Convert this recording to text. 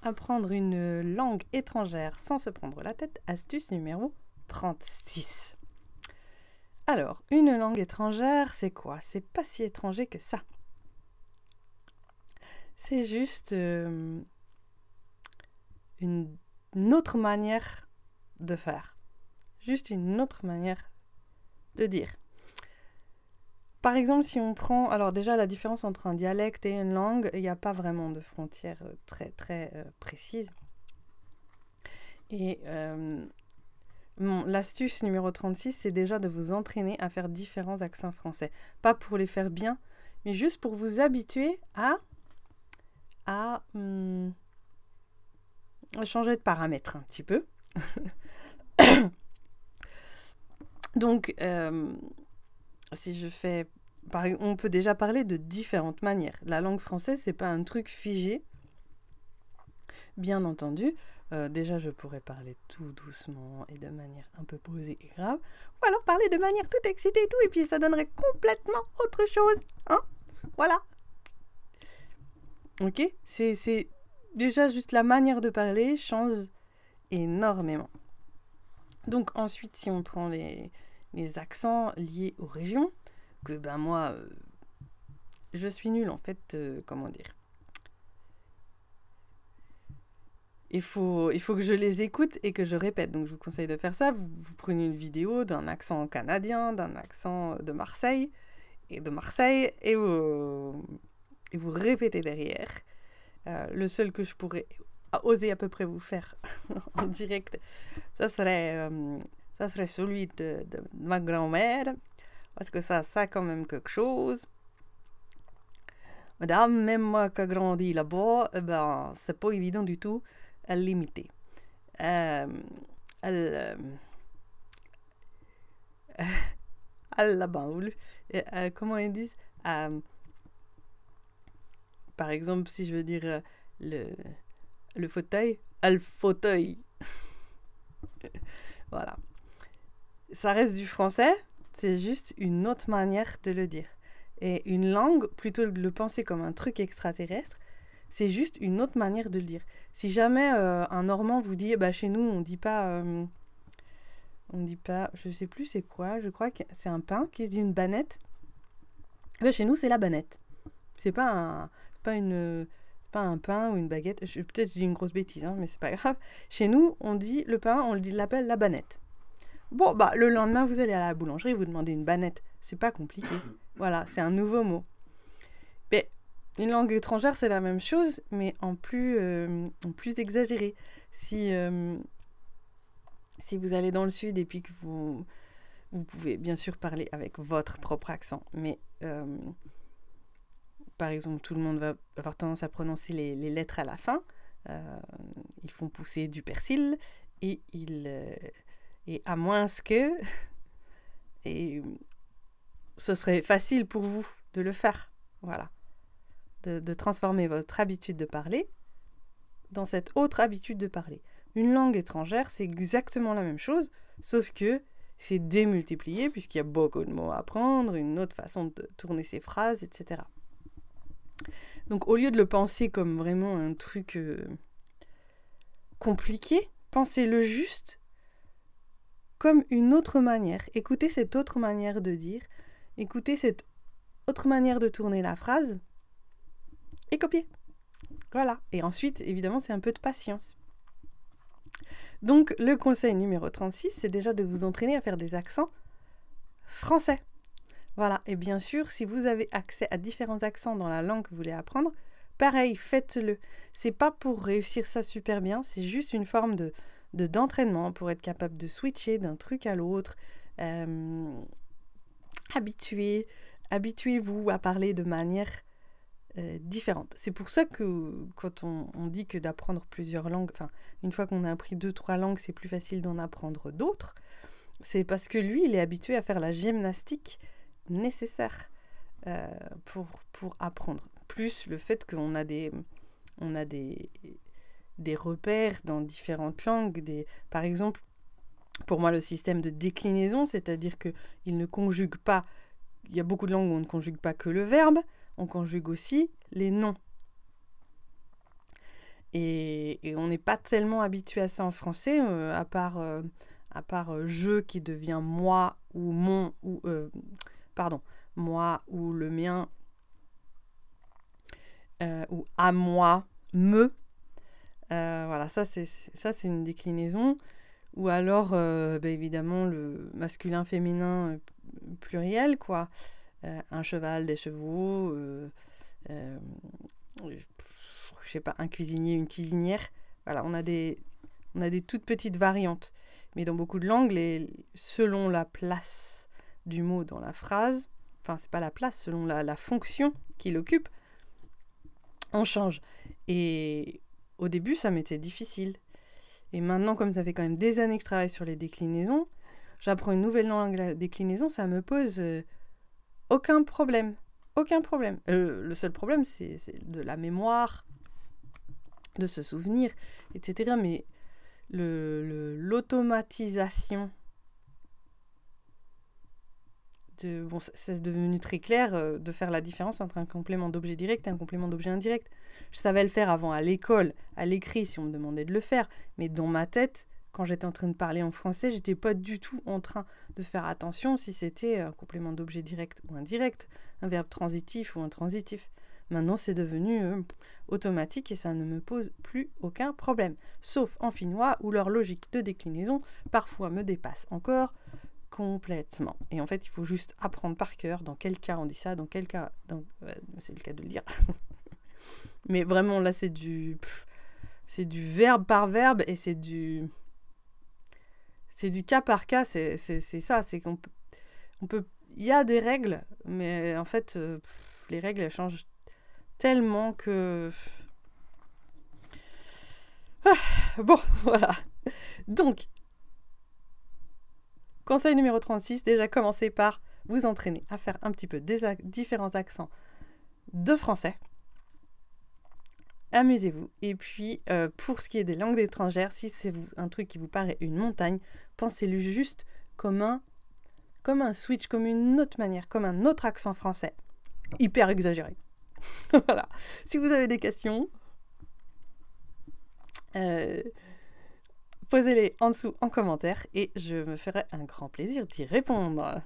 Apprendre une langue étrangère sans se prendre la tête, astuce numéro 36. Alors, une langue étrangère, c'est quoi? C'est pas si étranger que ça. C'est juste une autre manière de faire. Juste une autre manière de dire. Par exemple, si on prend... Alors déjà, la différence entre un dialecte et une langue, il n'y a pas vraiment de frontières très précises. Et l'astuce numéro 36, c'est déjà de vous entraîner à faire différents accents français. Pas pour les faire bien, mais juste pour vous habituer à changer de paramètres un petit peu. Donc, si je fais... On peut déjà parler de différentes manières. La langue française, c'est pas un truc figé. Bien entendu, déjà je pourrais parler tout doucement et de manière un peu posée et grave. Ou alors parler de manière toute excitée et tout, et puis ça donnerait complètement autre chose. Hein? Voilà. Ok? C'est déjà juste la manière de parler change énormément. Donc ensuite, si on prend les accents liés aux régions, que ben moi, je suis nulle en fait, comment dire. Il faut que je les écoute et que je répète. Donc je vous conseille de faire ça. Vous prenez une vidéo d'un accent canadien, d'un accent de Marseille, et vous répétez derrière. Le seul que je pourrais oser à peu près vous faire en direct, ça serait celui de ma grand-mère, parce que ça a quand même quelque chose. Madame, même moi qui ai grandi là-bas, ben, c'est pas évident du tout à l'imiter. Comment ils disent? Par exemple, si je veux dire le fauteuil, le fauteuil. Voilà. Ça reste du français, c'est juste une autre manière de le dire. Et une langue, plutôt que de le penser comme un truc extraterrestre, c'est juste une autre manière de le dire. Si jamais un Normand vous dit, bah chez nous on dit pas, je sais plus c'est quoi, je crois que c'est un pain qui se dit une banette. Bah chez nous c'est la banette. C'est pas un pain ou une baguette. Peut-être je dis une grosse bêtise, hein, mais c'est pas grave. Chez nous on dit le pain, on l'appelle la banette. Bon bah le lendemain vous allez à la boulangerie, vous demandez une banette. C'est pas compliqué. Voilà, c'est un nouveau mot. Mais une langue étrangère, c'est la même chose, mais en plus exagéré. Si vous allez dans le sud et puis que vous pouvez bien sûr parler avec votre propre accent, mais par exemple, tout le monde va avoir tendance à prononcer les lettres à la fin. Ils font pousser du persil et à moins que... Et ce serait facile pour vous de le faire. Voilà. De transformer votre habitude de parler dans cette autre habitude de parler. Une langue étrangère, c'est exactement la même chose, sauf que c'est démultiplié puisqu'il y a beaucoup de mots à apprendre, une autre façon de tourner ses phrases, etc. Donc au lieu de le penser comme vraiment un truc compliqué, pensez-le juste comme une autre manière. Écoutez cette autre manière de dire, écoutez cette autre manière de tourner la phrase et copier. Voilà. Et ensuite, évidemment, c'est un peu de patience. Donc, le conseil numéro 36, c'est déjà de vous entraîner à faire des accents français. Voilà. Et bien sûr, si vous avez accès à différents accents dans la langue que vous voulez apprendre, pareil, faites-le. C'est pas pour réussir ça super bien, c'est juste une forme d'entraînement pour être capable de switcher d'un truc à l'autre. Habituez-vous à parler de manière différente. C'est pour ça que quand on dit que d'apprendre plusieurs langues, enfin, une fois qu'on a appris 2-3 langues, c'est plus facile d'en apprendre d'autres. C'est parce que lui, il est habitué à faire la gymnastique nécessaire pour apprendre. Plus le fait qu'on a des repères dans différentes langues. Par exemple, pour moi, le système de déclinaison, c'est-à-dire qu'il ne conjugue pas... Il y a beaucoup de langues où on ne conjugue pas que le verbe, on conjugue aussi les noms. Et on n'est pas tellement habitué à ça en français, à part je qui devient moi ou mon, ou pardon, moi ou le mien, ou à moi, me. Voilà, ça c'est une déclinaison. Ou alors, évidemment, le masculin, féminin, pluriel, quoi. Un cheval, des chevaux, je sais pas, un cuisinier, une cuisinière. Voilà, on a des toutes petites variantes. Mais dans beaucoup de langues, selon la place du mot dans la phrase, enfin, c'est pas la place, selon la fonction qu'il occupe, on change. Et au début, ça m'était difficile. Et maintenant, comme ça fait quand même des années que je travaille sur les déclinaisons, j'apprends une nouvelle langue, la déclinaison, ça me pose aucun problème. Aucun problème. Le seul problème, c'est de la mémoire, de se souvenir, etc. Mais l'automatisation, c'est devenu très clair de faire la différence entre un complément d'objet direct et un complément d'objet indirect. Je savais le faire avant à l'école, à l'écrit, si on me demandait de le faire. Mais dans ma tête, quand j'étais en train de parler en français, j'étais pas du tout en train de faire attention si c'était un complément d'objet direct ou indirect, un verbe transitif ou intransitif. Maintenant, c'est devenu automatique et ça ne me pose plus aucun problème. Sauf en finnois où leur logique de déclinaison parfois me dépasse encore complètement. Et en fait, il faut juste apprendre par cœur dans quel cas on dit ça, dans quel cas... c'est le cas de le dire. Mais vraiment, là, c'est du verbe par verbe et c'est du cas par cas. C'est ça, c'est qu'on peut... Il y a des règles, mais en fait, les règles, elles changent tellement que... bon, voilà. Donc, conseil numéro 36, déjà commencez par vous entraîner à faire un petit peu différents accents de français. Amusez-vous. Et puis, pour ce qui est des langues étrangères, si c'est un truc qui vous paraît une montagne, pensez-le juste comme un switch, comme une autre manière, comme un autre accent français. Hyper exagéré. Voilà. Si vous avez des questions, posez-les en dessous en commentaire et je me ferai un grand plaisir d'y répondre.